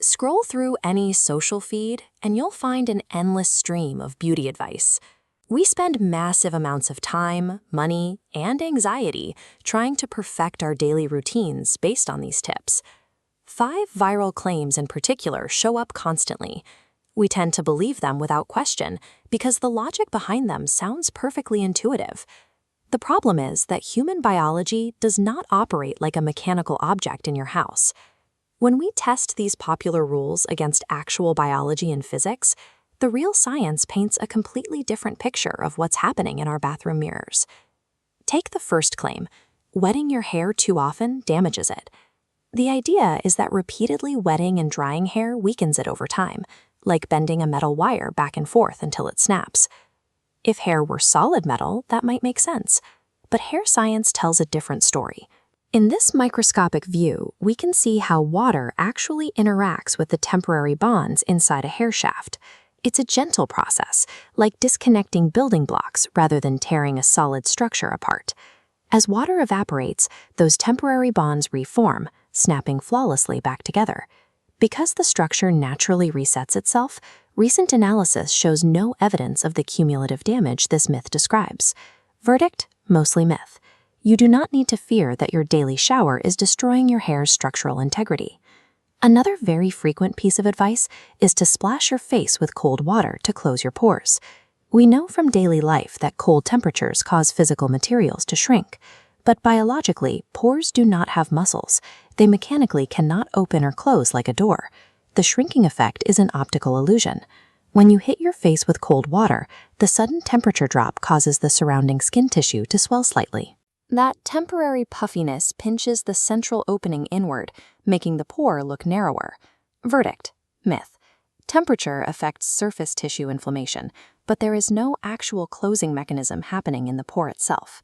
Scroll through any social feed, and you'll find an endless stream of beauty advice. We spend massive amounts of time, money, and anxiety trying to perfect our daily routines based on these tips. 5 viral claims in particular show up constantly. We tend to believe them without question because the logic behind them sounds perfectly intuitive. The problem is that human biology does not operate like a mechanical object in your house. When we test these popular rules against actual biology and physics, the real science paints a completely different picture of what's happening in our bathroom mirrors. Take the first claim: wetting your hair too often damages it. The idea is that repeatedly wetting and drying hair weakens it over time, like bending a metal wire back and forth until it snaps. If hair were solid metal, that might make sense, but hair science tells a different story. In this microscopic view, we can see how water actually interacts with the temporary bonds inside a hair shaft. It's a gentle process, like disconnecting building blocks rather than tearing a solid structure apart. As water evaporates, those temporary bonds reform, snapping flawlessly back together. Because the structure naturally resets itself, recent analysis shows no evidence of the cumulative damage this myth describes. Verdict: mostly myth. You do not need to fear that your daily shower is destroying your hair's structural integrity. Another very frequent piece of advice is to splash your face with cold water to close your pores. We know from daily life that cold temperatures cause physical materials to shrink, but biologically, pores do not have muscles. They mechanically cannot open or close like a door. The shrinking effect is an optical illusion. When you hit your face with cold water, the sudden temperature drop causes the surrounding skin tissue to swell slightly. That temporary puffiness pinches the central opening inward, making the pore look narrower. Verdict: myth. Temperature affects surface tissue inflammation, but there is no actual closing mechanism happening in the pore itself.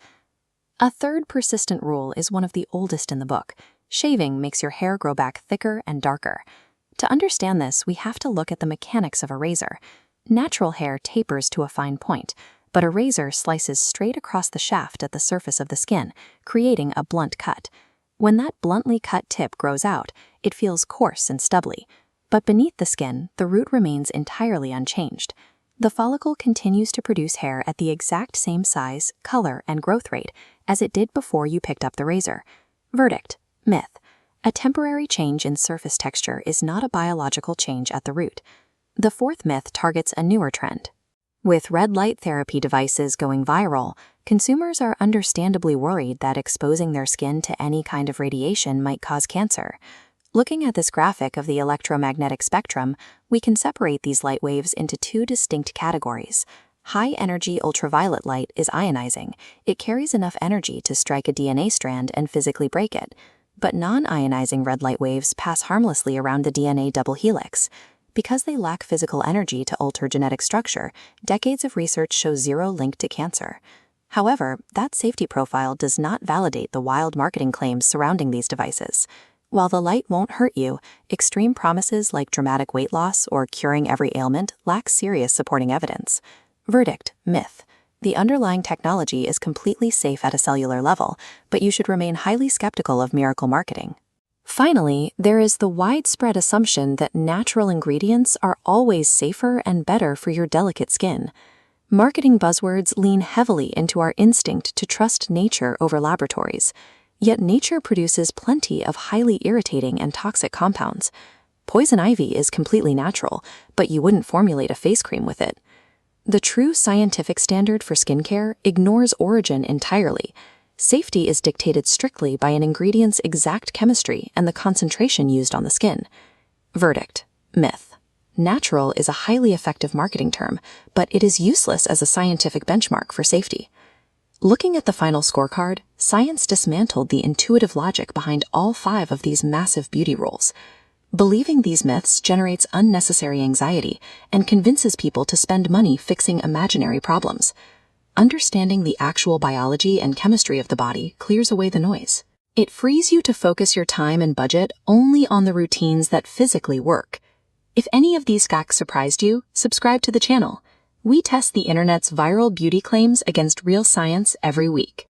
A third persistent rule is one of the oldest in the book. Shaving makes your hair grow back thicker and darker. To understand this, we have to look at the mechanics of a razor. Natural hair tapers to a fine point, but a razor slices straight across the shaft at the surface of the skin, creating a blunt cut. When that bluntly cut tip grows out, it feels coarse and stubbly. But beneath the skin, the root remains entirely unchanged. The follicle continues to produce hair at the exact same size, color, and growth rate as it did before you picked up the razor. Verdict: myth. A temporary change in surface texture is not a biological change at the root. The fourth myth targets a newer trend. With red light therapy devices going viral, consumers are understandably worried that exposing their skin to any kind of radiation might cause cancer. Looking at this graphic of the electromagnetic spectrum, we can separate these light waves into 2 distinct categories. High-energy ultraviolet light is ionizing. It carries enough energy to strike a DNA strand and physically break it. But non-ionizing red light waves pass harmlessly around the DNA double helix. Because they lack physical energy to alter genetic structure, decades of research show zero link to cancer. However, that safety profile does not validate the wild marketing claims surrounding these devices. While the light won't hurt you, extreme promises like dramatic weight loss or curing every ailment lack serious supporting evidence. Verdict: myth. The underlying technology is completely safe at a cellular level, but you should remain highly skeptical of miracle marketing. Finally, there is the widespread assumption that natural ingredients are always safer and better for your delicate skin. Marketing buzzwords lean heavily into our instinct to trust nature over laboratories. Yet nature produces plenty of highly irritating and toxic compounds. Poison ivy is completely natural, but you wouldn't formulate a face cream with it. The true scientific standard for skincare ignores origin entirely. Safety is dictated strictly by an ingredient's exact chemistry and the concentration used on the skin. Verdict: myth. Natural is a highly effective marketing term, but it is useless as a scientific benchmark for safety. Looking at the final scorecard, science dismantled the intuitive logic behind all 5 of these massive beauty rules. Believing these myths generates unnecessary anxiety and convinces people to spend money fixing imaginary problems. Understanding the actual biology and chemistry of the body clears away the noise. It frees you to focus your time and budget only on the routines that physically work. If any of these facts surprised you, subscribe to the channel. We test the internet's viral beauty claims against real science every week.